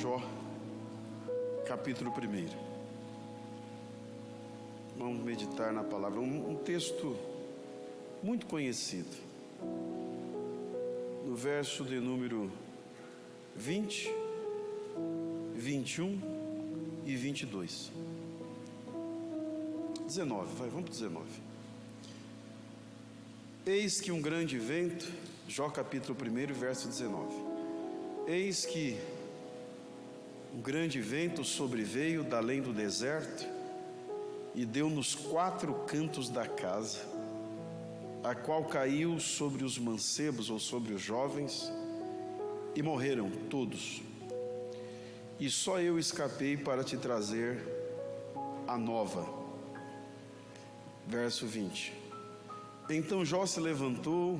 Jó, capítulo 1. Vamos meditar na palavra. Um texto muito conhecido. No verso de número 20, 21 e 22. 19, vamos para 19. Eis que um grande vento, Jó capítulo 1, verso 19. Eis que um grande vento sobreveio da além do deserto e deu nos 4 cantos da casa, a qual caiu sobre os mancebos ou sobre os jovens, e morreram todos. E só eu escapei para te trazer a nova. Verso 20. Então Jó se levantou,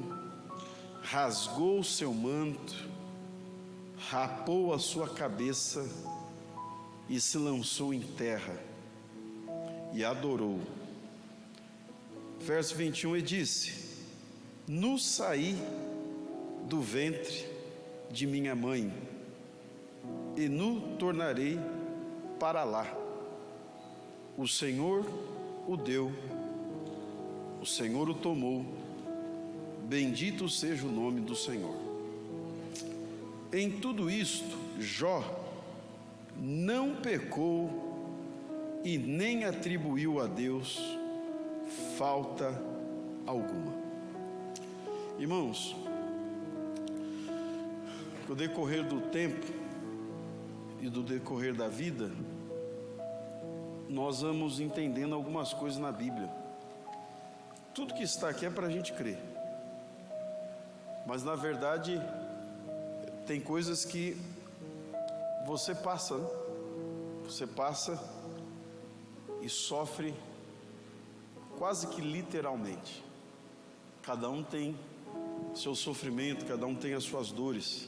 rasgou o seu manto, rapou a sua cabeça e se lançou em terra e adorou. Verso 21, e disse: Nu saí do ventre de minha mãe, e nu tornarei para lá. O Senhor o deu, o Senhor o tomou, bendito seja o nome do Senhor. Em tudo isto, Jó não pecou e nem atribuiu a Deus falta alguma. Irmãos, no decorrer do tempo e do decorrer da vida, nós vamos entendendo algumas coisas na Bíblia. Tudo que está aqui é para a gente crer, mas na verdade tem coisas que você passa, né? Você passa e sofre quase que literalmente. Cada um tem seu sofrimento, cada um tem as suas dores.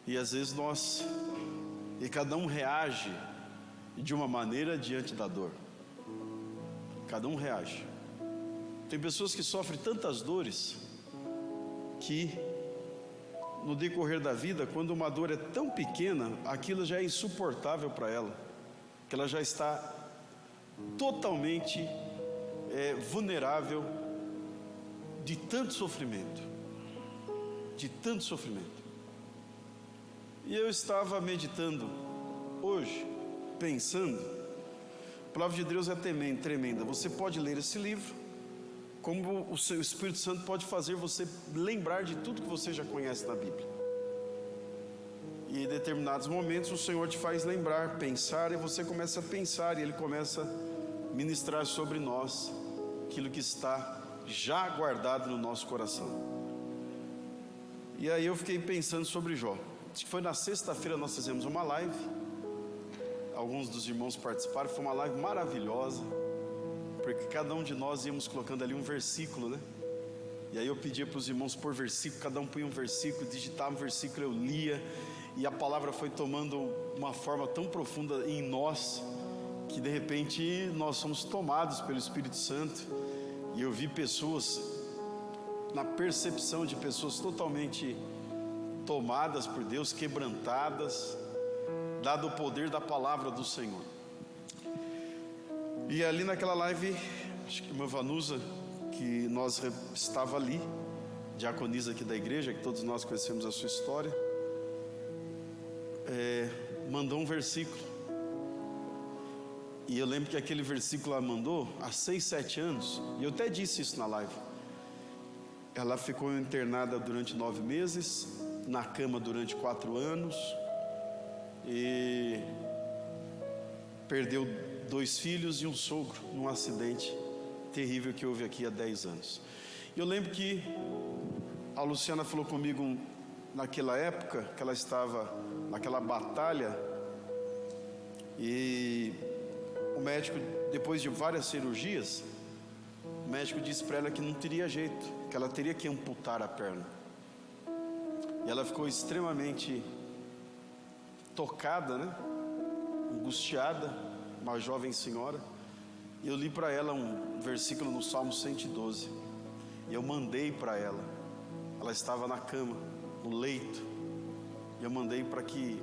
E às vezes cada um reage de uma maneira diante da dor. Cada um reage. Tem pessoas que sofrem tantas dores que no decorrer da vida, quando uma dor é tão pequena, aquilo já é insuportável para ela, que ela já está totalmente vulnerável de tanto sofrimento, E eu estava meditando hoje, pensando, a palavra de Deus é tremenda. Você pode ler esse livro, como o seu Espírito Santo pode fazer você lembrar de tudo que você já conhece na Bíblia. E em determinados momentos o Senhor te faz lembrar, pensar, e você começa a pensar, e Ele começa a ministrar sobre nós aquilo que está já guardado no nosso coração. E aí eu fiquei pensando sobre Jó. Acho que foi na sexta-feira nós fizemos uma live, alguns dos irmãos participaram, foi uma live maravilhosa, porque cada um de nós íamos colocando ali um versículo, né? E aí eu pedia para os irmãos pôr versículo, cada um punha um versículo, digitava um versículo, eu lia, e a palavra foi tomando uma forma tão profunda em nós, que de repente nós somos tomados pelo Espírito Santo. E eu vi pessoas, na percepção de pessoas totalmente tomadas por Deus, quebrantadas, dado o poder da palavra do Senhor. E ali naquela live, acho que a irmã Vanusa, que nós estava ali, diaconisa aqui da igreja, que todos nós conhecemos a sua história, mandou um versículo. E eu lembro que aquele versículo ela mandou há 6, 7 anos, e eu até disse isso na live. Ela ficou internada durante 9 meses, na cama durante 4 anos, e perdeu 2 filhos e um sogro num acidente terrível que houve aqui há 10 anos. E eu lembro que a Luciana falou comigo naquela época, que ela estava naquela batalha, e o médico, depois de várias cirurgias, o médico disse para ela que não teria jeito, que ela teria que amputar a perna. E ela ficou extremamente tocada, né? Angustiada, uma jovem senhora. E eu li para ela um versículo no Salmo 112. E eu mandei para ela. Ela estava na cama, no leito. E eu mandei para que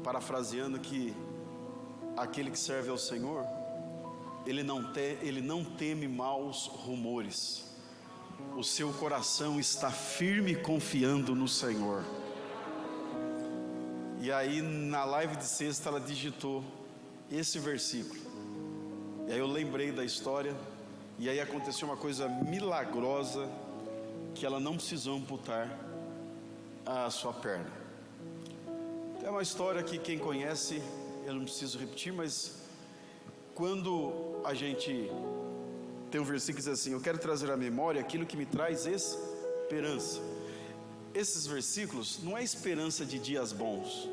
parafraseando, que aquele que serve ao Senhor, ele não teme maus rumores, o seu coração está firme confiando no Senhor. E aí na live de sexta ela digitou esse versículo, e aí eu lembrei da história, e aí aconteceu uma coisa milagrosa, que ela não precisou amputar a sua perna. É uma história que quem conhece, eu não preciso repetir, mas quando a gente tem um versículo que diz assim: eu quero trazer à memória aquilo que me traz esperança. Esses versículos não é esperança de dias bons,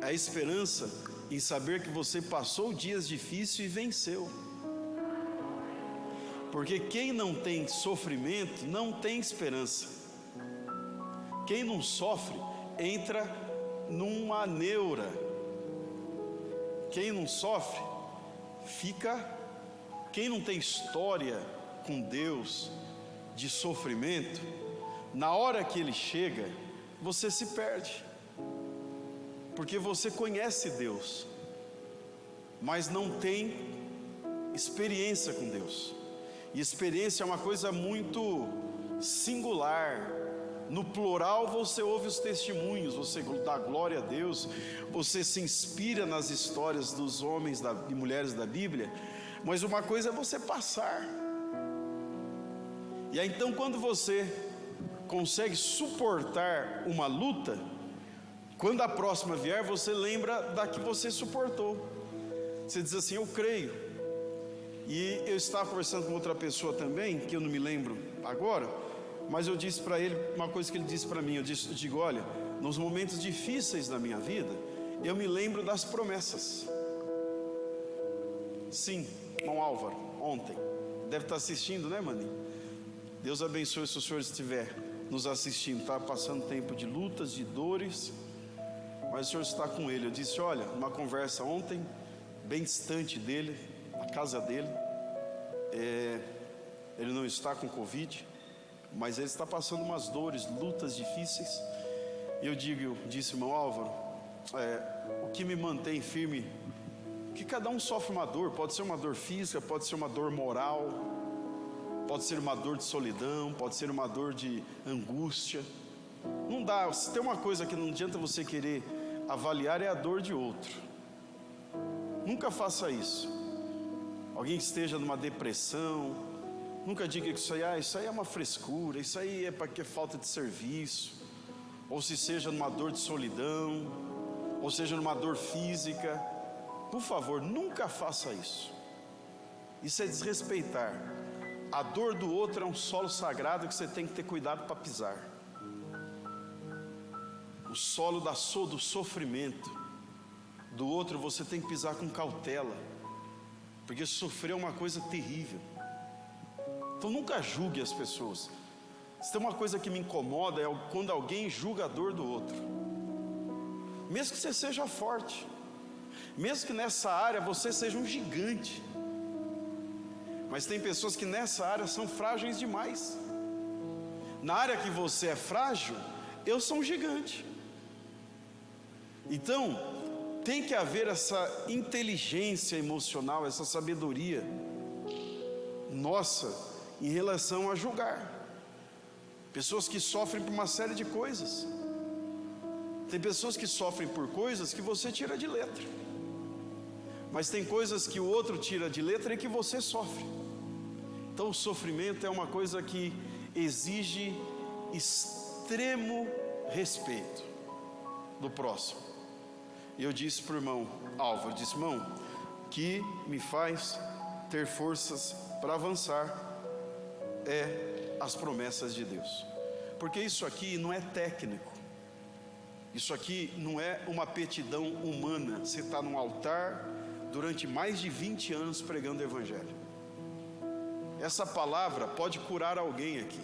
é a esperança em saber que você passou dias difíceis e venceu. Porque quem não tem sofrimento não tem esperança. Quem não sofre entra numa neura. Quem não sofre fica. Quem não tem história com Deus de sofrimento, na hora que ele chega, você se perde, porque você conhece Deus, mas não tem experiência com Deus. E experiência é uma coisa muito singular. No plural você ouve os testemunhos, você dá glória a Deus, você se inspira nas histórias dos homens e mulheres da Bíblia, mas uma coisa é você passar. E aí então, quando você consegue suportar uma luta, quando a próxima vier, você lembra da que você suportou. Você diz assim: eu creio. E eu estava conversando com outra pessoa também, que eu não me lembro agora, mas eu disse para ele uma coisa que ele disse para mim. Eu digo: olha, nos momentos difíceis da minha vida, eu me lembro das promessas. Sim, irmão Álvaro, ontem, deve estar assistindo, né, maninho? Deus abençoe se o senhor estiver nos assistindo. Está passando tempo de lutas, de dores, mas o senhor está com ele. Eu disse: olha, uma conversa ontem, bem distante dele, na casa dele, ele não está com Covid, mas ele está passando umas dores, lutas difíceis. E eu disse: irmão Álvaro, o que me mantém firme, que cada um sofre uma dor, pode ser uma dor física, pode ser uma dor moral, pode ser uma dor de solidão, pode ser uma dor de angústia. Não dá, se tem uma coisa que não adianta você querer avaliar, é a dor de outro. Nunca faça isso. Alguém que esteja numa depressão, nunca diga que isso aí é uma frescura, isso aí é porque é falta de serviço, ou se seja numa dor de solidão, ou seja numa dor física. Por favor, nunca faça isso. Isso é desrespeitar. A dor do outro é um solo sagrado que você tem que ter cuidado para pisar. O solo do sofrimento do outro você tem que pisar com cautela, porque sofrer é uma coisa terrível. Então nunca julgue as pessoas. Se tem uma coisa que me incomoda, é quando alguém julga a dor do outro. Mesmo que você seja forte, mesmo que nessa área você seja um gigante, mas tem pessoas que nessa área são frágeis demais. Na área que você é frágil, eu sou um gigante. Então tem que haver essa inteligência emocional, essa sabedoria nossa em relação a julgar. Pessoas que sofrem por uma série de coisas. Tem pessoas que sofrem por coisas que você tira de letra, mas tem coisas que o outro tira de letra e que você sofre. Então o sofrimento é uma coisa que exige extremo respeito do próximo. E eu disse para o irmão Álvaro, disse: irmão, que me faz ter forças para avançar é as promessas de Deus. Porque isso aqui não é técnico, isso aqui não é uma aptidão humana. Você está num altar durante mais de 20 anos pregando o Evangelho. Essa palavra pode curar alguém aqui.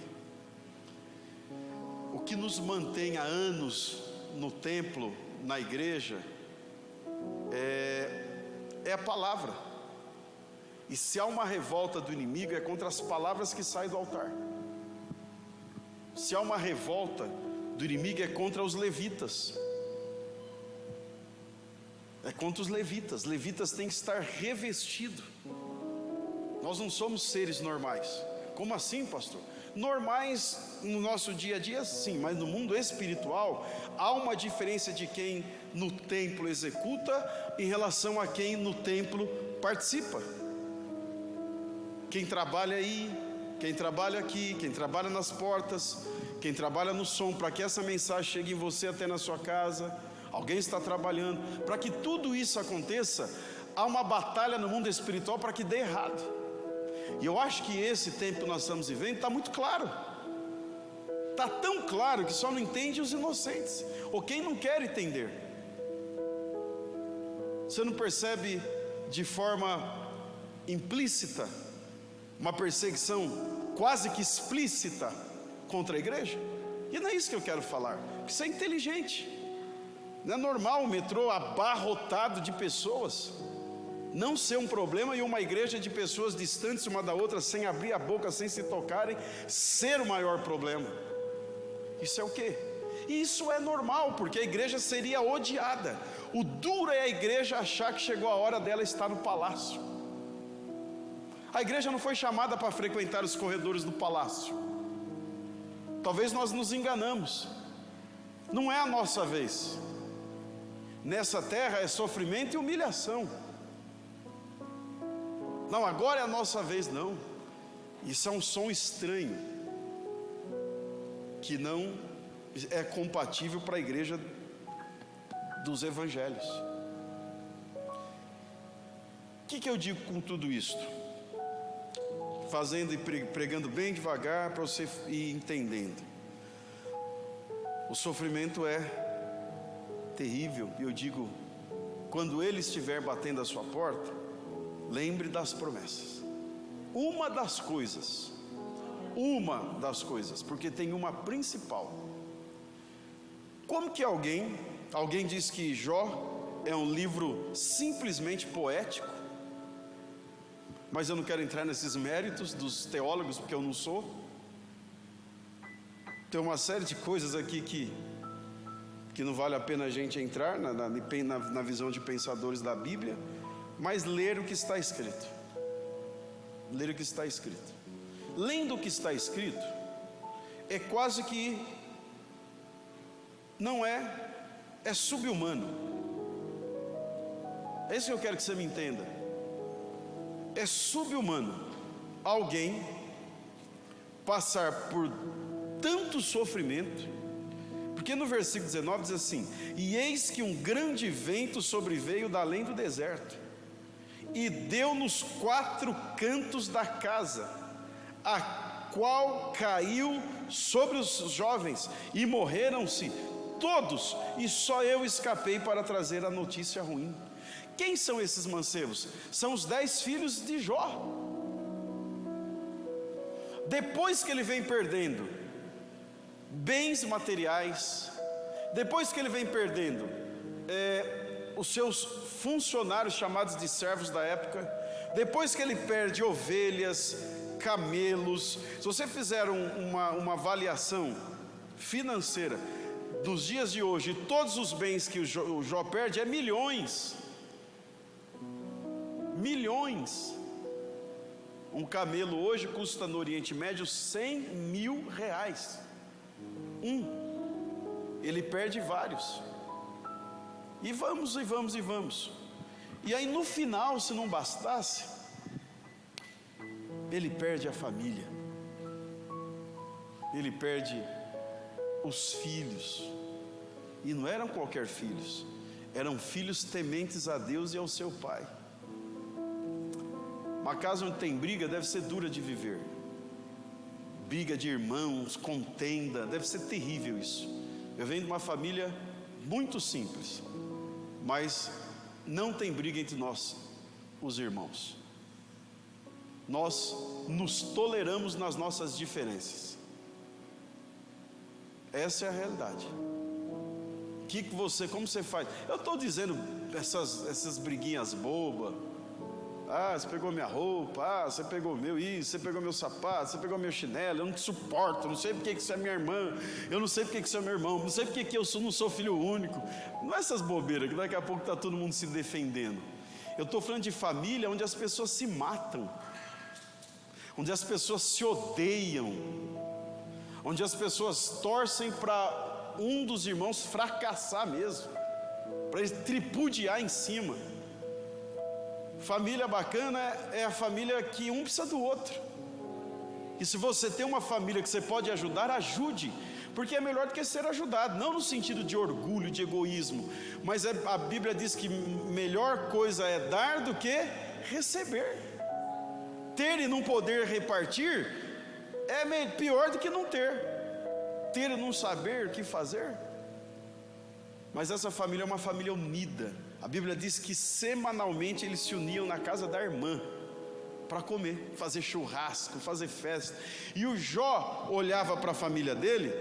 O que nos mantém há anos no templo, na igreja, é a palavra. E se há uma revolta do inimigo, é contra as palavras que saem do altar. Se há uma revolta do inimigo, é contra os levitas. É contra os levitas. Levitas têm que estar revestidos. Nós não somos seres normais. Como assim, pastor? Normais no nosso dia a dia, sim, mas no mundo espiritual há uma diferença de quem no templo executa em relação a quem no templo participa. Quem trabalha aí, quem trabalha aqui, quem trabalha nas portas, quem trabalha no som, para que essa mensagem chegue em você até na sua casa. Alguém está trabalhando. Para que tudo isso aconteça, há uma batalha no mundo espiritual para que dê errado. E eu acho que esse tempo que nós estamos vivendo está muito claro. Está tão claro que só não entende os inocentes, ou quem não quer entender. Você não percebe de forma implícita uma perseguição quase que explícita contra a igreja? E não é isso que eu quero falar, porque isso é inteligente. Não é normal o metrô abarrotado de pessoas não ser um problema, e uma igreja de pessoas distantes uma da outra, sem abrir a boca, sem se tocarem, ser o maior problema. Isso é o quê? Isso é normal, porque a igreja seria odiada. O duro é a igreja achar que chegou a hora dela estar no palácio. A igreja não foi chamada para frequentar os corredores do palácio. Talvez nós nos enganamos. Não é a nossa vez. Nessa terra é sofrimento e humilhação. Não, agora é a nossa vez. Não. Isso é um som estranho, que não é compatível para a igreja dos evangelhos. O que eu digo com tudo isto? Fazendo e pregando bem devagar para você ir entendendo. O sofrimento é terrível, e eu digo, quando ele estiver batendo a sua porta, lembre das promessas. Uma das coisas, porque tem uma principal. Como que alguém diz que Jó é um livro simplesmente poético, mas eu não quero entrar nesses méritos dos teólogos, porque eu não sou. Tem uma série de coisas aqui que não vale a pena a gente entrar na visão de pensadores da Bíblia, mas ler o que está escrito. Ler o que está escrito. Lendo o que está escrito, é quase que não é sub-humano. É isso que eu quero que você me entenda. É sub-humano alguém passar por tanto sofrimento, porque no versículo 19 diz assim: e eis que um grande vento sobreveio da além do deserto, e deu nos 4 cantos da casa, a qual caiu sobre os jovens, e morreram-se todos, e só eu escapei para trazer a notícia ruim. Quem são esses mancebos? São os 10 filhos de Jó. Depois que ele vem perdendo bens materiais, depois que ele vem perdendo os seus funcionários chamados de servos da época, depois que ele perde ovelhas, camelos, se você fizer uma avaliação financeira dos dias de hoje, todos os bens que o Jó perde é milhões. Milhões. Um camelo hoje custa no Oriente Médio 100 mil reais. Ele perde vários. E vamos. E aí no final, se não bastasse, ele perde a família. Ele perde os filhos. E não eram qualquer filhos, eram filhos tementes a Deus e ao seu pai. Uma casa onde tem briga deve ser dura de viver. Briga de irmãos, contenda, deve ser terrível isso. Eu venho de uma família muito simples, mas não tem briga entre nós, os irmãos. Nós nos toleramos nas nossas diferenças. Essa é a realidade. Como você faz? Eu estou dizendo essas briguinhas bobas, Ah, você pegou minha roupa, ah, você pegou meu isso, você pegou meu sapato, você pegou meu chinelo, eu não te suporto, eu não sei porque que você é minha irmã, eu não sei porque que você é meu irmão, não sei porque que eu não sou filho único. Não é essas bobeiras que daqui a pouco está todo mundo se defendendo. Eu estou falando de família onde as pessoas se matam, onde as pessoas se odeiam, onde as pessoas torcem para um dos irmãos fracassar mesmo, para ele tripudiar em cima. Família bacana é a família que um precisa do outro. E se você tem uma família que você pode ajudar, ajude, porque é melhor do que ser ajudado, não no sentido de orgulho, de egoísmo, mas a Bíblia diz que melhor coisa é dar do que receber. Ter e não poder repartir é pior do que não ter. Ter e não saber o que fazer. Mas essa família é uma família unida. A Bíblia diz que semanalmente eles se uniam na casa da irmã para comer, fazer churrasco, fazer festa. E o Jó olhava para a família dele,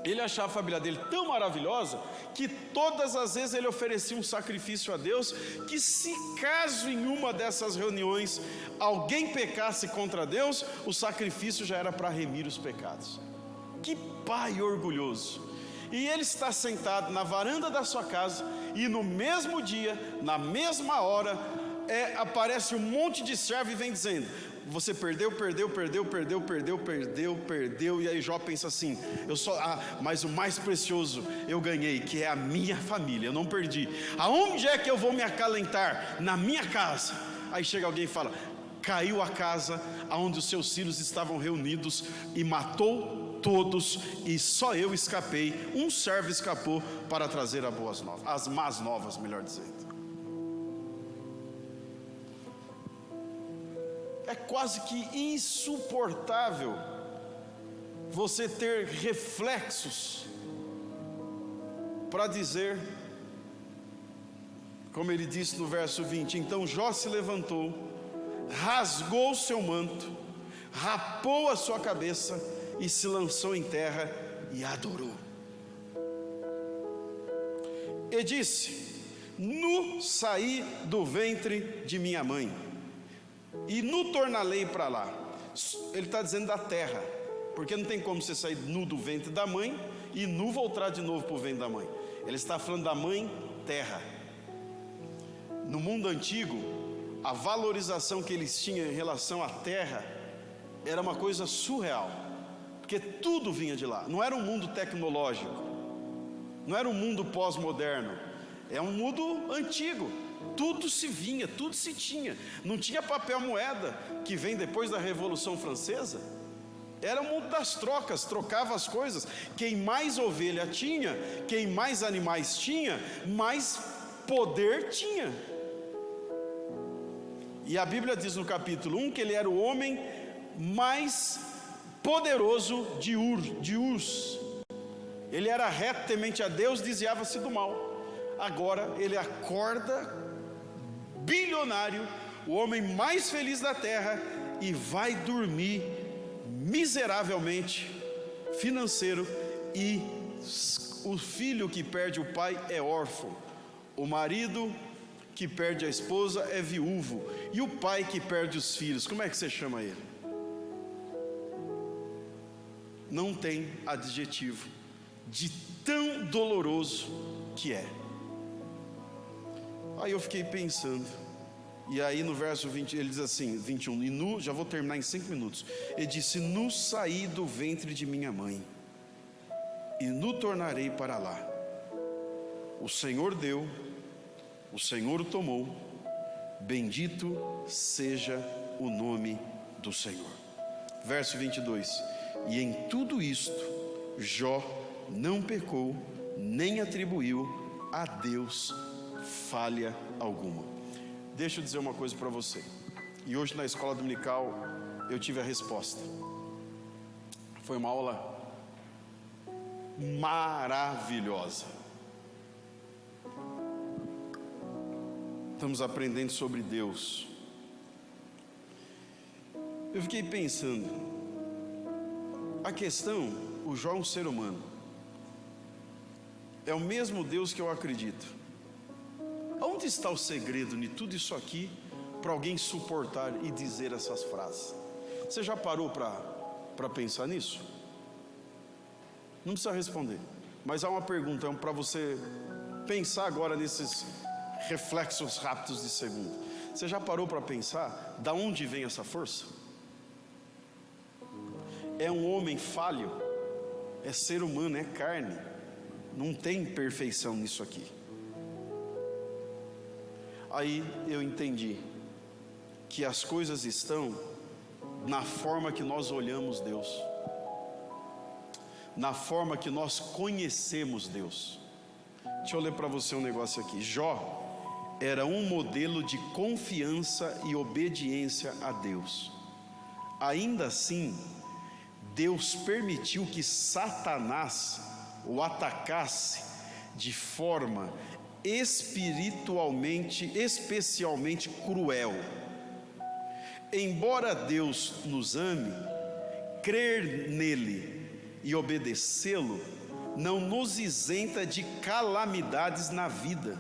ele achava a família dele tão maravilhosa que todas as vezes ele oferecia um sacrifício a Deus, que se caso em uma dessas reuniões alguém pecasse contra Deus, o sacrifício já era para remir os pecados. Que pai orgulhoso! E ele está sentado na varanda da sua casa, e no mesmo dia, na mesma hora, aparece um monte de servo e vem dizendo: você perdeu, e aí Jó pensa assim: mas o mais precioso eu ganhei, que é a minha família, eu não perdi. Aonde é que eu vou me acalentar? Na minha casa. Aí chega alguém e fala: caiu a casa onde os seus filhos estavam reunidos e matou todos, e só eu escapei. Um servo escapou para trazer as boas novas, as más novas, melhor dizendo. É quase que insuportável você ter reflexos para dizer, como ele disse no verso 20: então Jó se levantou, rasgou seu manto, rapou a sua cabeça e se lançou em terra e adorou. E disse: nu saí do ventre de minha mãe, e nu tornarei para lá. Ele está dizendo da terra, porque não tem como você sair nu do ventre da mãe e nu voltar de novo para o ventre da mãe. Ele está falando da mãe terra. No mundo antigo, a valorização que eles tinham em relação à terra era uma coisa surreal, porque tudo vinha de lá. Não era um mundo tecnológico, não era um mundo pós-moderno, é um mundo antigo. Tudo se vinha, tudo se tinha. Não tinha papel moeda, que vem depois da Revolução Francesa. Era o mundo das trocas, trocava as coisas. Quem mais ovelha tinha, quem mais animais tinha, mais poder tinha. E a Bíblia diz no capítulo 1 que ele era o homem mais poderoso de Uz. Ele era reto, temente a Deus, desviava-se do mal. Agora ele acorda bilionário, o homem mais feliz da terra, e vai dormir miseravelmente financeiro, e o filho que perde o pai é órfão, o marido que perde a esposa é viúvo, e o pai que perde os filhos, como é que você chama ele? Não tem adjetivo de tão doloroso que é. Aí eu fiquei pensando, e aí no verso 20, ele diz assim, 21, e nu, já vou terminar em 5 minutos, ele disse: nu saí do ventre de minha mãe, e nu tornarei para lá. O Senhor deu, o Senhor tomou, bendito seja o nome do Senhor. Verso 22, e em tudo isto Jó não pecou, nem atribuiu a Deus falha alguma. Deixa eu dizer uma coisa para você, e hoje na escola dominical eu tive a resposta. Foi uma aula maravilhosa. Estamos aprendendo sobre Deus. Eu fiquei pensando, a questão, o Jó é um ser humano, é o mesmo Deus que eu acredito. Onde está o segredo de tudo isso aqui para alguém suportar e dizer essas frases? Você já parou para pensar nisso? Não precisa responder, mas há uma pergunta para você pensar agora nesses reflexos rápidos de segundo. Você já parou para pensar da onde vem essa força? É um homem falho, é ser humano, é carne, não tem perfeição nisso aqui. Aí eu entendi que as coisas estão na forma que nós olhamos Deus, na forma que nós conhecemos Deus. Deixa eu ler para você um negócio aqui. Jó era um modelo de confiança e obediência a Deus. Ainda assim, Deus permitiu que Satanás o atacasse de forma especialmente cruel. Embora Deus nos ame, crer nele e obedecê-lo não nos isenta de calamidades na vida,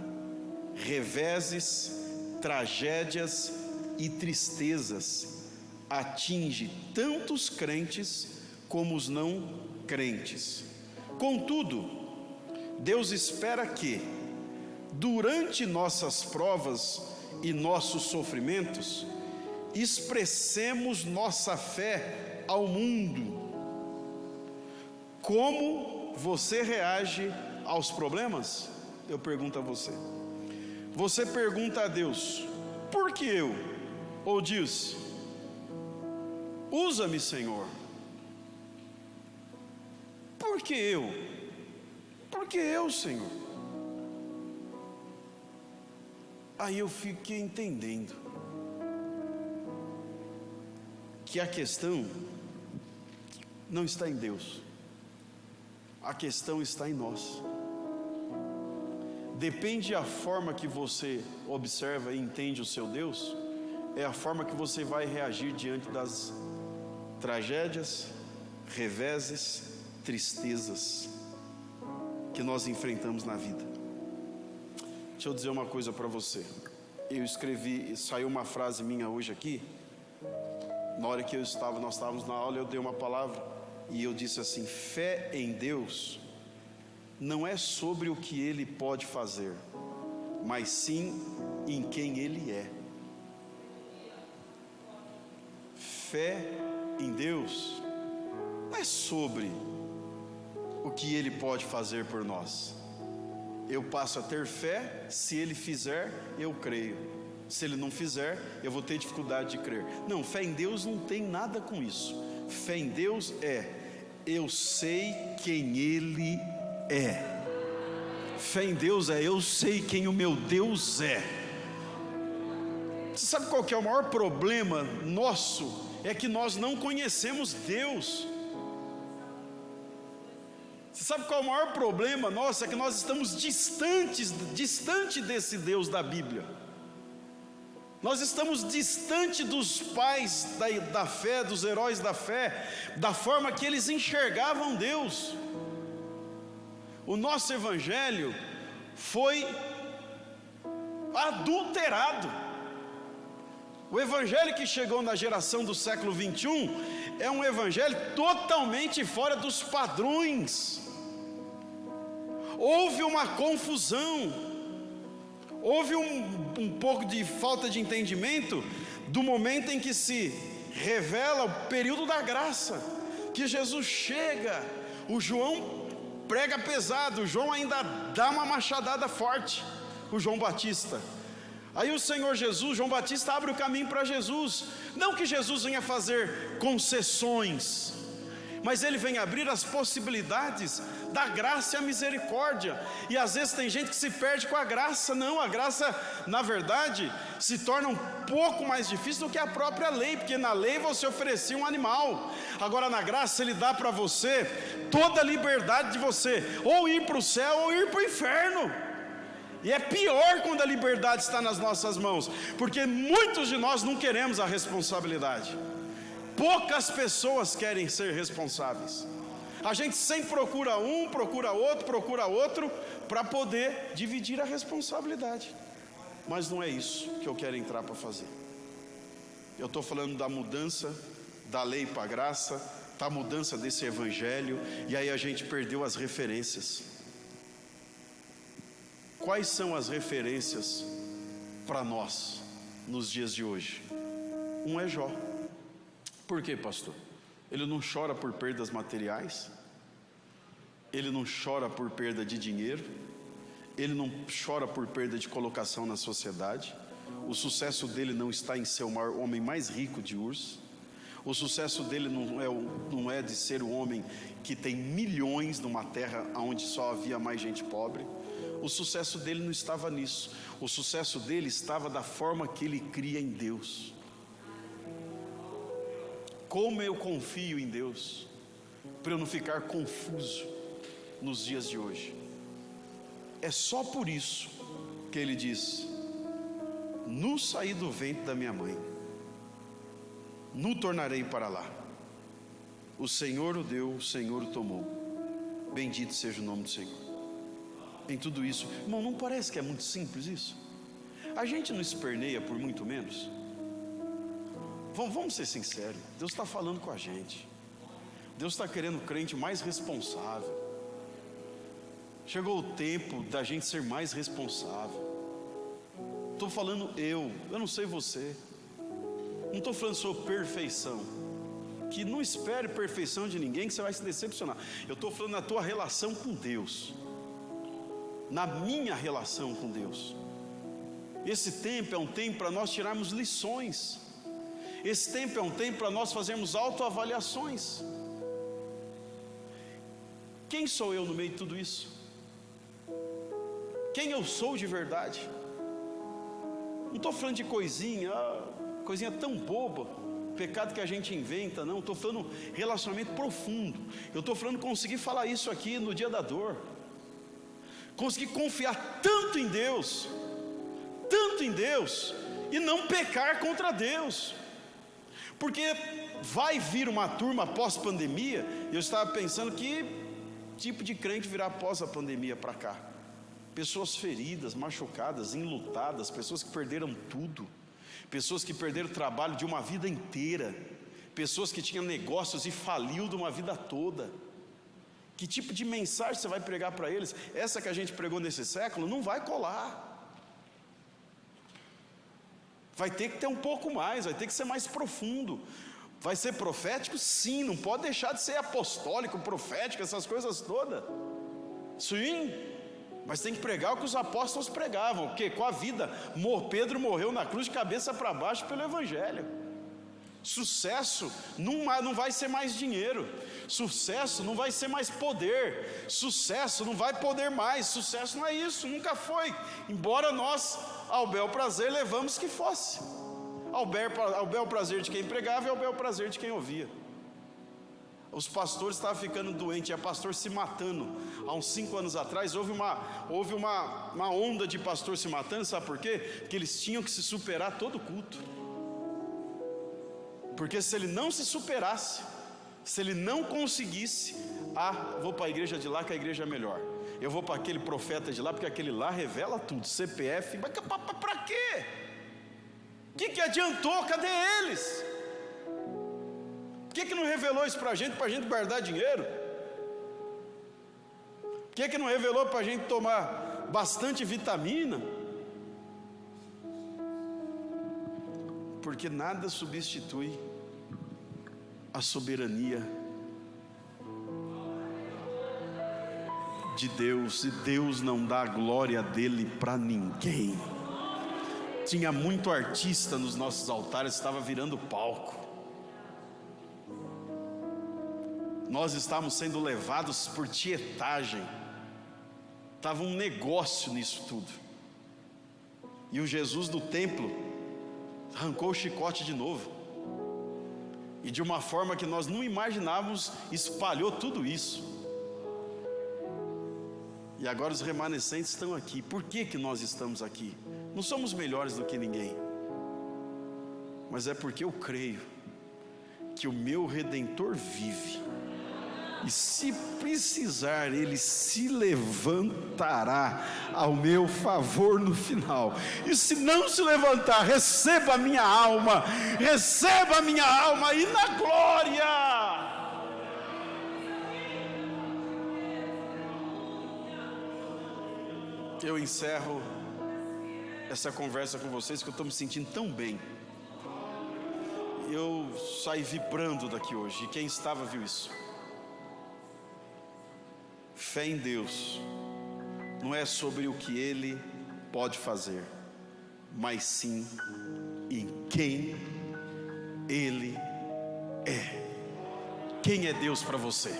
reveses, tragédias e tristezas. Atinge tanto os crentes como os não crentes. Contudo, Deus espera que, durante nossas provas e nossos sofrimentos, expressemos nossa fé ao mundo. Como você reage aos problemas? Eu pergunto a você. Você pergunta a Deus: por que eu? Ou diz: usa-me, Senhor. Por que eu? Por que eu, Senhor? Aí eu fiquei entendendo que a questão não está em Deus, a questão está em nós. Depende da forma que você observa e entende o seu Deus, é a forma que você vai reagir diante das tragédias, reveses, tristezas que nós enfrentamos na vida. Deixa eu dizer uma coisa para você. Eu escrevi, saiu uma frase minha hoje aqui. Na hora que nós estávamos na aula, eu dei uma palavra e eu disse assim: fé em Deus não é sobre o que Ele pode fazer, mas sim em quem Ele é. Fé em Deus não é sobre o que Ele pode fazer por nós. Eu passo a ter fé, se Ele fizer, eu creio. Se Ele não fizer, eu vou ter dificuldade de crer. Não, fé em Deus não tem nada com isso. Fé em Deus é: eu sei quem Ele é. Fé em Deus é: eu sei quem o meu Deus é. Você sabe qual que é o maior problema nosso? É que nós não conhecemos Deus. Você sabe qual é o maior problema nosso? É que nós estamos distante desse Deus da Bíblia. Nós estamos distante dos pais da fé, dos heróis da fé, da forma que eles enxergavam Deus. O nosso evangelho foi adulterado. O evangelho que chegou na geração do século 21 é um evangelho totalmente fora dos padrões. Houve uma confusão, houve um pouco de falta de entendimento do momento em que se revela o período da graça, que Jesus chega, o João prega pesado, o João ainda dá uma machadada forte, o João Batista. Aí o Senhor Jesus, João Batista abre o caminho para Jesus. Não que Jesus venha fazer concessões, mas ele vem abrir as possibilidades da graça e a misericórdia. E às vezes tem gente que se perde com a graça. Não, a graça na verdade se torna um pouco mais difícil do que a própria lei, porque na lei você oferecia um animal. Agora na graça Ele dá para você toda a liberdade de você ou ir para o céu ou ir para o inferno. E é pior quando a liberdade está nas nossas mãos, porque muitos de nós não queremos a responsabilidade. Poucas pessoas querem ser responsáveis. A gente sempre procura outro para poder dividir a responsabilidade. Mas não é isso que eu quero entrar para fazer. Eu estou falando da mudança da lei para a graça, da mudança desse evangelho, e aí a gente perdeu as referências. Quais são as referências para nós nos dias de hoje? Um é Jó. Por quê, pastor? Ele não chora por perdas materiais, ele não chora por perda de dinheiro, ele não chora por perda de colocação na sociedade. O sucesso dele não está em ser o maior homem mais rico de Urs. O sucesso dele não é de ser o homem que tem milhões numa terra onde só havia mais gente pobre. O sucesso dele não estava nisso. O sucesso dele estava da forma que ele cria em Deus. Como eu confio em Deus, para eu não ficar confuso nos dias de hoje. É só por isso que ele diz: nu saí do ventre da minha mãe, nu tornarei para lá. O Senhor o deu, o Senhor o tomou. Bendito seja o nome do Senhor. Em tudo isso, irmão, não parece que é muito simples isso? A gente não esperneia por muito menos? Vamos ser sinceros, Deus está falando com a gente. Deus está querendo um crente mais responsável. Chegou o tempo da gente ser mais responsável. Estou falando eu não sei você. Não estou falando sobre perfeição, que não espere perfeição de ninguém, que você vai se decepcionar. Eu estou falando na tua relação com Deus, na minha relação com Deus. Esse tempo é um tempo para nós tirarmos lições. Esse tempo é um tempo para nós fazermos autoavaliações. Quem sou eu no meio de tudo isso? Quem eu sou de verdade? Não estou falando de coisinha tão boba, pecado que a gente inventa, não. Estou falando relacionamento profundo. Eu estou falando conseguir falar isso aqui no dia da dor, conseguir confiar tanto em Deus, e não pecar contra Deus. Porque vai vir uma turma pós-pandemia. Eu estava pensando que tipo de crente virá após a pandemia para cá. Pessoas feridas, machucadas, enlutadas, pessoas que perderam tudo, pessoas que perderam o trabalho de uma vida inteira, pessoas que tinham negócios e faliu de uma vida toda. Que tipo de mensagem você vai pregar para eles? Essa que a gente pregou nesse século não vai colar. Vai ter que ter um pouco mais, vai ter que ser mais profundo. Vai ser profético? Sim, não pode deixar de ser apostólico, profético, essas coisas todas. Sim, mas tem que pregar o que os apóstolos pregavam, o quê? Com a vida. Pedro morreu na cruz de cabeça para baixo pelo evangelho. Sucesso não vai ser mais dinheiro, sucesso não vai ser mais poder, sucesso não vai poder mais, sucesso não é isso, nunca foi, embora nós, ao bel prazer, levamos que fosse, ao bel prazer de quem pregava e ao bel prazer de quem ouvia. Os pastores estavam ficando doentes, tinha pastor se matando. Há uns 5 anos atrás houve uma onda de pastor se matando, sabe por quê? Porque eles tinham que se superar todo culto. Porque se ele não se superasse, se ele não conseguisse, vou para a igreja de lá que a igreja é melhor, eu vou para aquele profeta de lá porque aquele lá revela tudo, CPF, mas para quê? O que adiantou? Cadê eles? Por que não revelou isso para a gente guardar dinheiro? Por que não revelou para a gente tomar bastante vitamina? Porque nada substitui a soberania de Deus, e Deus não dá a glória dele para ninguém. Tinha muito artista nos nossos altares, estava virando palco. Nós estávamos sendo levados por tietagem, estava um negócio nisso tudo. E o Jesus do templo arrancou o chicote de novo, e de uma forma que nós não imaginávamos, espalhou tudo isso. E agora os remanescentes estão aqui. Por que nós estamos aqui? Não somos melhores do que ninguém, mas é porque eu creio que o meu Redentor vive, e se precisar, Ele se levantará ao meu favor no final. E se não se levantar, receba a minha alma e na glória. Eu encerro essa conversa com vocês, que eu estou me sentindo tão bem. Eu saí vibrando daqui hoje, e quem estava viu isso. Fé em Deus não é sobre o que Ele pode fazer, mas sim em quem Ele é. Quem é Deus para você?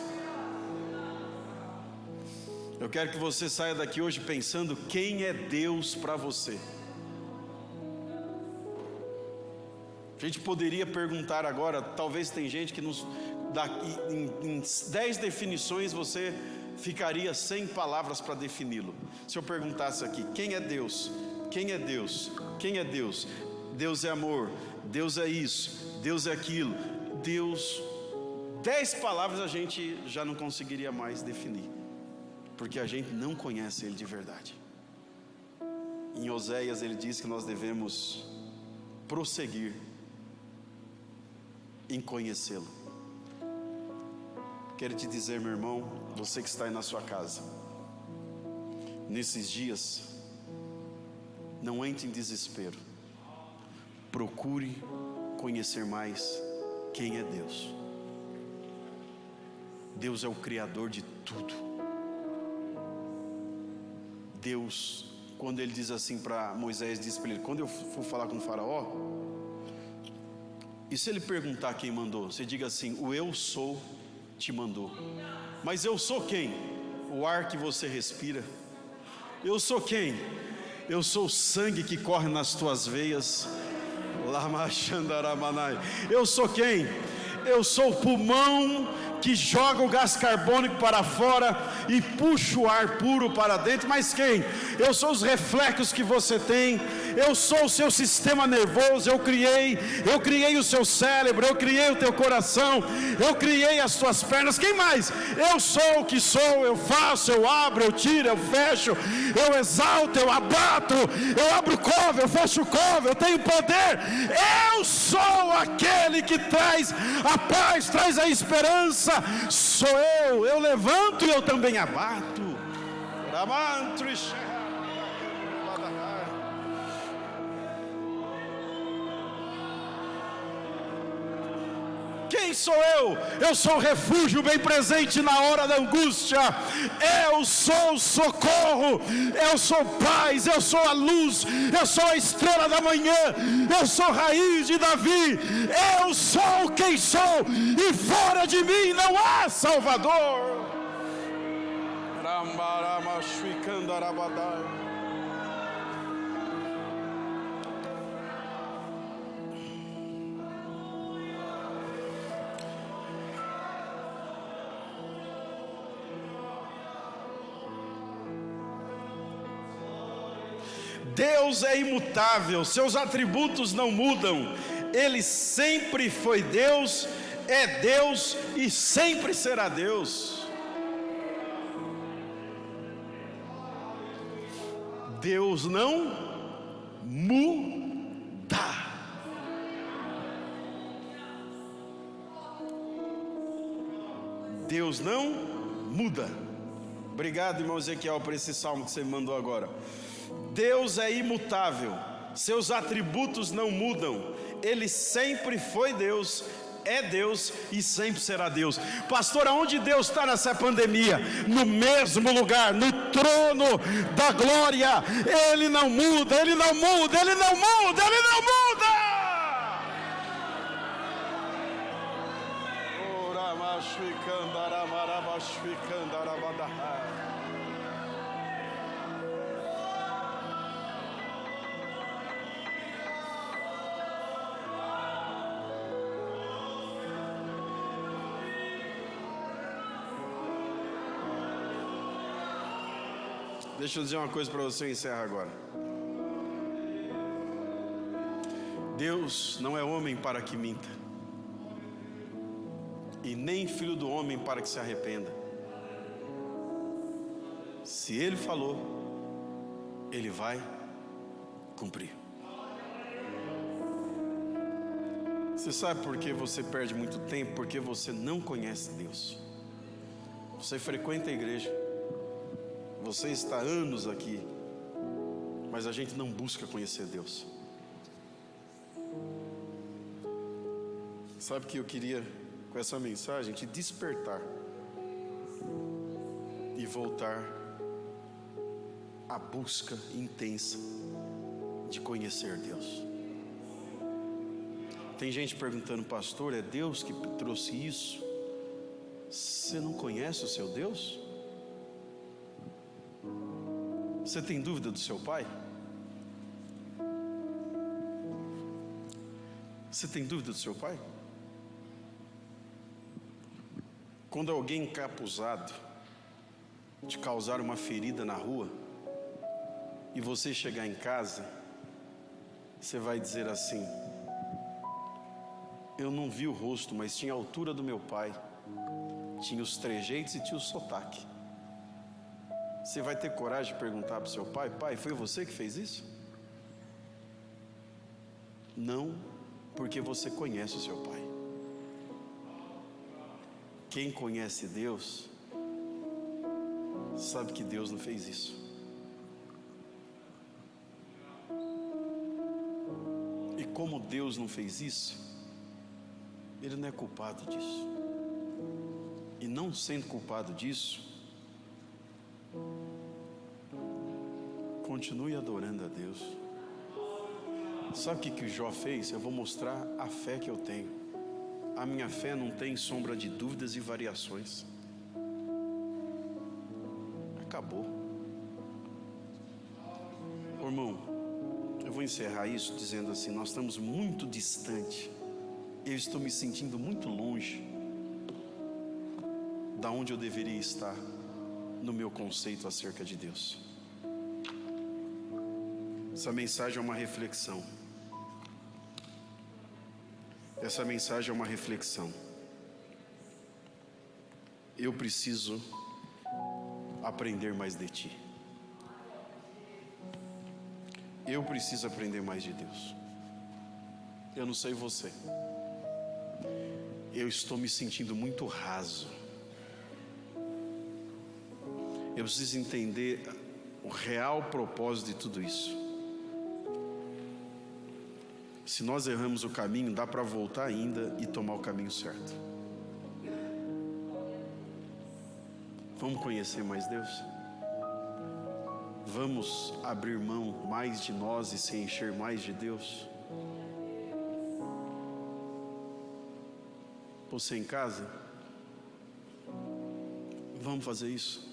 Eu quero que você saia daqui hoje pensando quem é Deus para você. A gente poderia perguntar agora, talvez tem gente que em 10 definições você ficaria sem palavras para defini-lo. Se eu perguntasse aqui, quem é Deus? Quem é Deus? Quem é Deus? Deus é amor, Deus é isso, Deus é aquilo. Deus, 10 palavras a gente já não conseguiria mais definir, porque a gente não conhece Ele de verdade. Em Oséias ele diz que nós devemos prosseguir em conhecê-lo. Quero te dizer, meu irmão, você que está aí na sua casa, nesses dias, não entre em desespero, procure conhecer mais quem é Deus. Deus é o Criador de tudo. Deus, quando Ele diz assim para Moisés, diz para ele: quando eu for falar com o faraó, e se ele perguntar quem mandou, você diga assim: o eu sou te mandou. Mas eu sou quem? O ar que você respira. Eu sou quem? Eu sou o sangue que corre nas tuas veias. Eu sou quem? Eu sou o pulmão que joga o gás carbônico para fora e puxa o ar puro para dentro. Mas quem? Eu sou os reflexos que você tem. Eu sou o seu sistema nervoso. Eu criei o seu cérebro, eu criei o teu coração, eu criei as tuas pernas. Quem mais? Eu sou o que sou. Eu faço, eu abro, eu tiro, eu fecho, eu exalto, eu abato, eu abro o cove, eu fecho o cove, eu tenho poder. Eu sou aquele que traz a paz, traz a esperança. Sou eu levanto e eu também abato. Quem sou eu? Eu sou o refúgio bem presente na hora da angústia. Eu sou o socorro. Eu sou paz. Eu sou a luz. Eu sou a estrela da manhã. Eu sou a raiz de Davi. Eu sou quem sou, e fora de mim não há Salvador. Deus é imutável, seus atributos não mudam. Ele sempre foi Deus, é Deus e sempre será Deus. Deus não muda. Deus não muda. Obrigado, irmão Ezequiel, por esse salmo que você me mandou agora. Deus é imutável, seus atributos não mudam. Ele sempre foi Deus, é Deus e sempre será Deus. Pastor, aonde Deus está nessa pandemia? No mesmo lugar, no trono da glória. Ele não muda, Ele não muda, Ele não muda, Ele não muda. Deixa eu dizer uma coisa para você encerrar agora. Deus não é homem para que minta, e nem filho do homem para que se arrependa. Se Ele falou, Ele vai cumprir. Você sabe por que você perde muito tempo? Porque você não conhece Deus. Você frequenta a igreja, você está há anos aqui, mas a gente não busca conhecer Deus. Sabe que eu queria, com essa mensagem, te despertar e voltar à busca intensa de conhecer Deus. Tem gente perguntando, pastor, é Deus que trouxe isso? Você não conhece o seu Deus? Você tem dúvida do seu pai? Você tem dúvida do seu pai? Quando alguém encapuzado te causar uma ferida na rua e você chegar em casa, você vai dizer assim: eu não vi o rosto, mas tinha a altura do meu pai, tinha os trejeitos e tinha o sotaque. Você vai ter coragem de perguntar para o seu pai: pai, foi você que fez isso? Não, porque você conhece o seu pai. Quem conhece Deus sabe que Deus não fez isso. E como Deus não fez isso, Ele não é culpado disso. E não sendo culpado disso, continue adorando a Deus. Sabe o que o Jó fez? Eu vou mostrar a fé que eu tenho. A minha fé não tem sombra de dúvidas e variações. Acabou. Irmão, eu vou encerrar isso dizendo assim: nós estamos muito distante. Eu estou me sentindo muito longe da onde eu deveria estar no meu conceito acerca de Deus. Essa mensagem é uma reflexão. Essa mensagem é uma reflexão. Eu preciso aprender mais de Ti. Eu preciso aprender mais de Deus. Eu não sei você. Eu estou me sentindo muito raso. Eu preciso entender o real propósito de tudo isso. Se nós erramos o caminho, dá para voltar ainda e tomar o caminho certo. Vamos conhecer mais Deus? Vamos abrir mão mais de nós e se encher mais de Deus? Você em casa? Vamos fazer isso?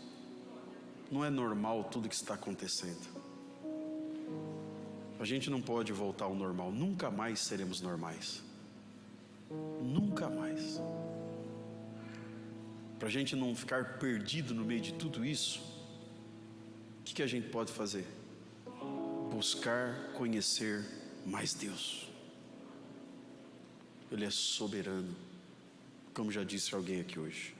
Não é normal tudo que está acontecendo. A gente não pode voltar ao normal. Nunca mais seremos normais. Nunca mais. Para a gente não ficar perdido no meio de tudo isso, o que a gente pode fazer? Buscar conhecer mais Deus. Ele é soberano, como já disse alguém aqui hoje.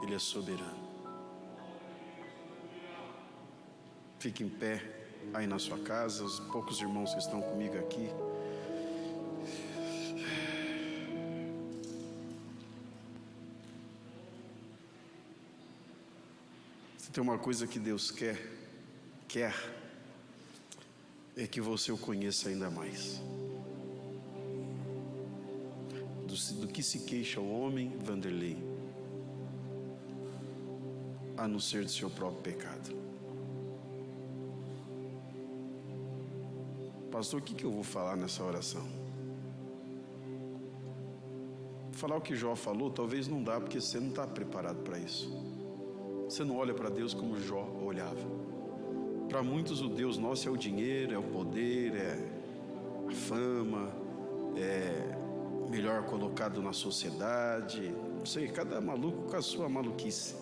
Ele é soberano. Fique em pé aí na sua casa, os poucos irmãos que estão comigo aqui. Se tem uma coisa que Deus quer é que você o conheça ainda mais. Do que se queixa o homem, Vanderlei, a não ser do seu próprio pecado. Pastor, o que eu vou falar nessa oração? Falar o que Jó falou, talvez não dá, porque você não está preparado para isso. Você não olha para Deus como Jó olhava. Para muitos o Deus nosso é o dinheiro, é o poder, é a fama, é melhor colocado na sociedade. Não sei, cada maluco com a sua maluquice.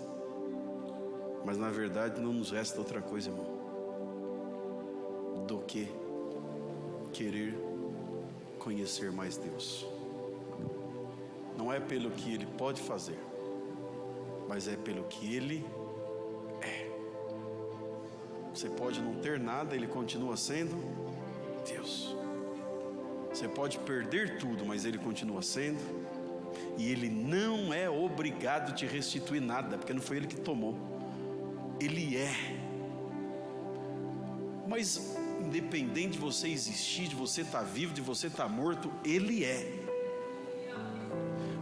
Mas na verdade não nos resta outra coisa, irmão, do que querer conhecer mais Deus. Não é pelo que Ele pode fazer, mas é pelo que Ele é. Você pode não ter nada, Ele continua sendo Deus. Você pode perder tudo, mas Ele continua sendo. E Ele não é obrigado a te restituir nada, porque não foi Ele que tomou. Ele é. Mas independente de você existir, de você estar vivo, de você estar morto, Ele é.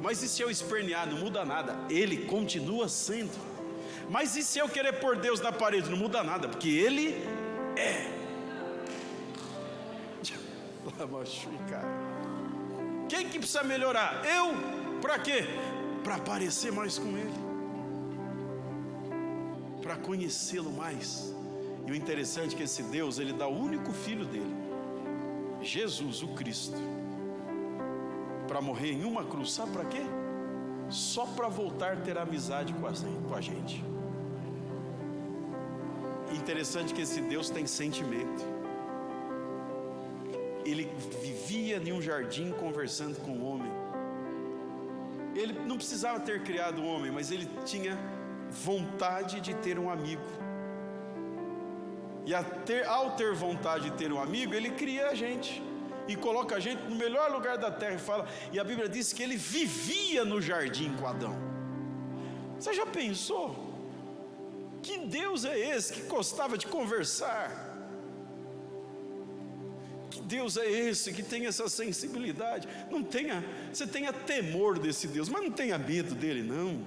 Mas e se eu espernear? Não muda nada, Ele continua sendo. Mas e se eu querer pôr Deus na parede? Não muda nada, porque Ele é. Quem que precisa melhorar? Eu? Para quê? Para parecer mais com Ele, para conhecê-lo mais. E o interessante é que esse Deus, Ele dá o único filho dele, Jesus, o Cristo, para morrer em uma cruz. Sabe para quê? Só para voltar a ter amizade com a gente. E interessante que esse Deus tem sentimento. Ele vivia em um jardim conversando com o homem. Ele não precisava ter criado o homem, mas ele tinha vontade de ter um amigo. E ao ter vontade de ter um amigo, Ele cria a gente e coloca a gente no melhor lugar da terra. E a Bíblia diz que Ele vivia no jardim com Adão. Você já pensou? Que Deus é esse que gostava de conversar? Que Deus é esse que tem essa sensibilidade? Você tenha temor desse Deus, mas não tenha medo dele, não.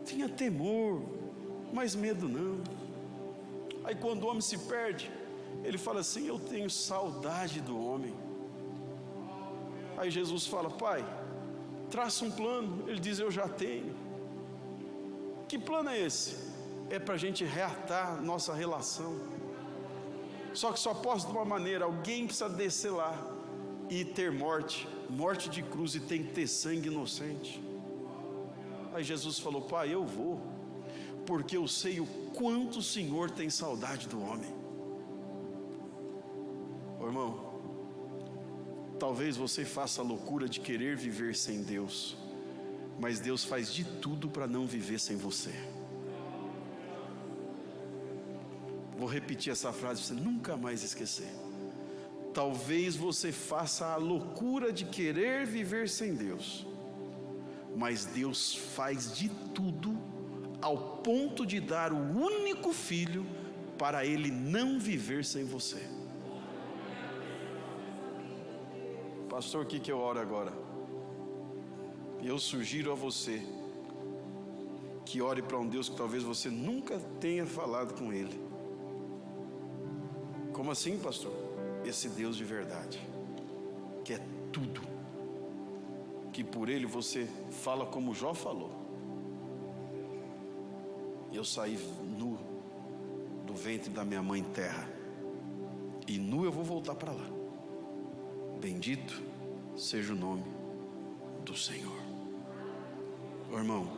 Tenha temor, mas medo não. Aí quando o homem se perde, ele fala assim: eu tenho saudade do homem. Aí Jesus fala: Pai, traça um plano. Ele diz: eu já tenho. Que plano é esse? É para a gente reatar nossa relação. Só que só posso de uma maneira: alguém precisa descer lá e ter morte de cruz, e tem que ter sangue inocente. Aí Jesus falou: Pai, eu vou, porque eu sei o quanto o Senhor tem saudade do homem. Ô irmão, talvez você faça a loucura de querer viver sem Deus, mas Deus faz de tudo para não viver sem você. Vou repetir essa frase para você nunca mais esquecer. Talvez você faça a loucura de querer viver sem Deus, mas Deus faz de tudo ao ponto de dar o único filho para Ele não viver sem você. Pastor, o que eu oro agora? Eu sugiro a você que ore para um Deus que talvez você nunca tenha falado com Ele. Como assim, pastor? Esse Deus de verdade, que é tudo, que por Ele você fala como Jó falou: eu saí nu do ventre da minha mãe terra, e nu eu vou voltar para lá. Bendito seja o nome do Senhor. Ô irmão,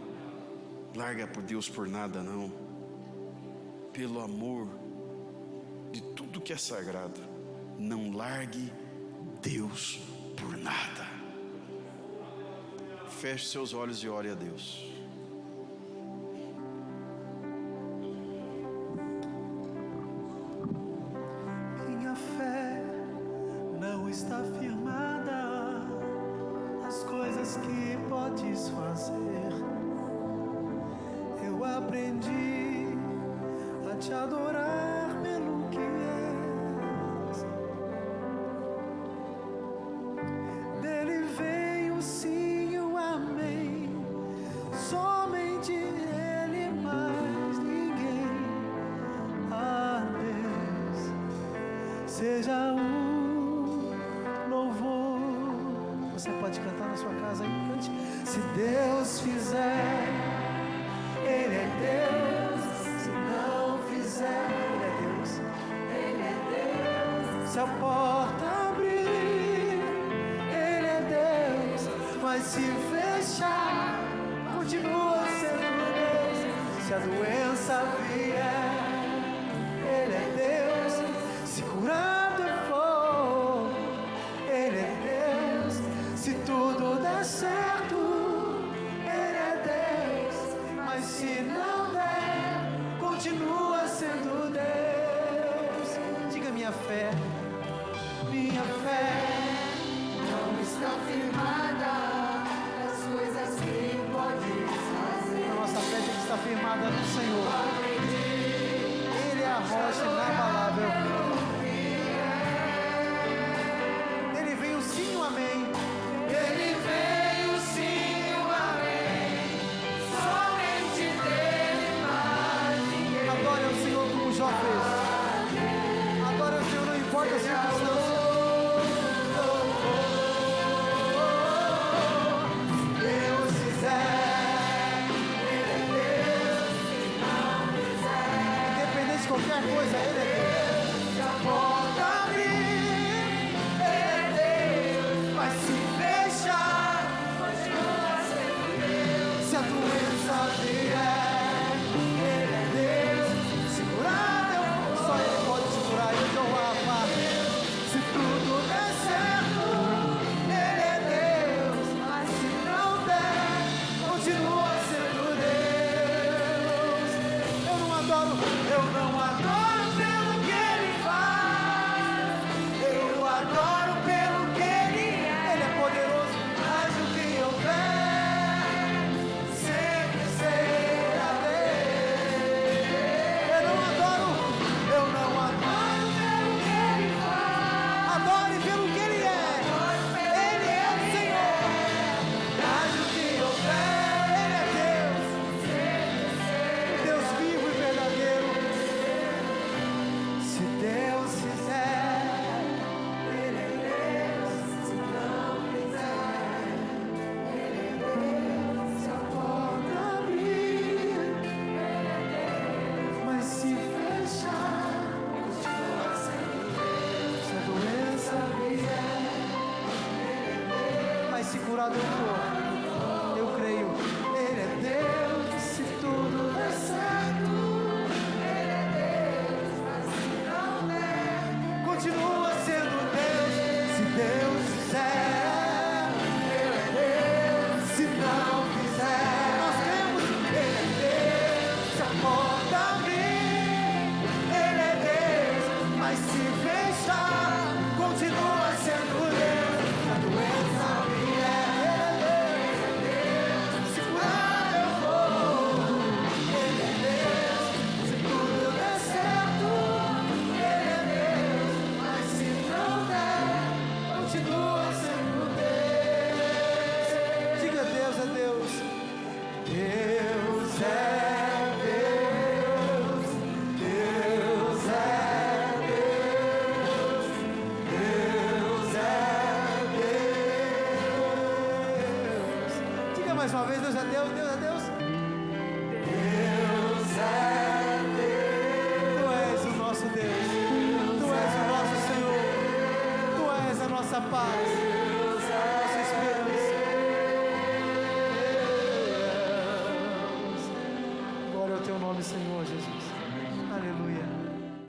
larga por Deus por nada não. Pelo amor de tudo que é sagrado, não largue Deus por nada. Feche seus olhos e ore a Deus. Minha fé não está firmada nas coisas que podes fazer. Eu aprendi a te adorar pelo que és. Dele veio sim o amém, somente Ele, mais ninguém. A Deus seja o louvor. Você pode cantar na sua casa aí, cante. Se Deus fizer, Ele é Deus. Se não fizer, Ele é Deus. Ele é Deus. Se a porta abrir, Ele é Deus. Mas se fechar, continua sendo Deus. Se a doença vier, Ele é Deus. Se curado for, Ele guarda no Senhor. Ele é a rocha inabalável. Ele veio sim, o amém. Ele veio sim, o amém. Somente dele mais ninguém. Adore ao Senhor como Jó fez. Adore ao Senhor, não importa as circunstâncias. Qualquer coisa, Ele é Deus. Se a porta abrir, Ele é Deus. Mas se fechar, continua sendo Deus. Se a doença vier, Ele é Deus. Se curar, só Ele pode te curar. Ele é o Rafa. Se tudo der certo, Ele é Deus. Mas se não der, continua sendo Deus. Eu não adoro pelo que Ele faz, eu adoro pelo que Ele é poderoso, mais do que houver, sempre será Deus. Eu não adoro pelo que Ele faz, adore pelo que Ele é o Senhor, mais do que houver, Ele é Deus, Deus vivo e verdadeiro. Se Deus fizer, Ele é Deus. Se não fizer, Ele é Deus. Se a porta abrir, Ele é Deus. Mas se fechar, continua sendo Deus. Se a doença vier, Ele é Deus. Mas se curado eu for, eu creio, Ele é Deus. Se tudo der certo, continua sendo Deus. Se Deus fizer, Ele é Deus. Se não fizer, nós cremos, Ele é Deus. Se a porta abrir, Ele é Deus. Mas se fechar, continua sendo Deus. Se a doença vier, Ele é Deus. Se curar eu vou, Ele é Deus. Se tudo der certo, Ele é Deus. Se não der, continua sendo Deus. Diga: Deus é Deus. Deus é Deus. Deus é Deus. Deus é Deus. Diga mais uma vez: Deus é Deus. Deus é Deus. Deus é Deus. Tu és o nosso Deus. Tu és o nosso Senhor. Tu és a nossa paz, a nossa esperança. Glória ao Teu nome, Senhor Jesus. Aleluia.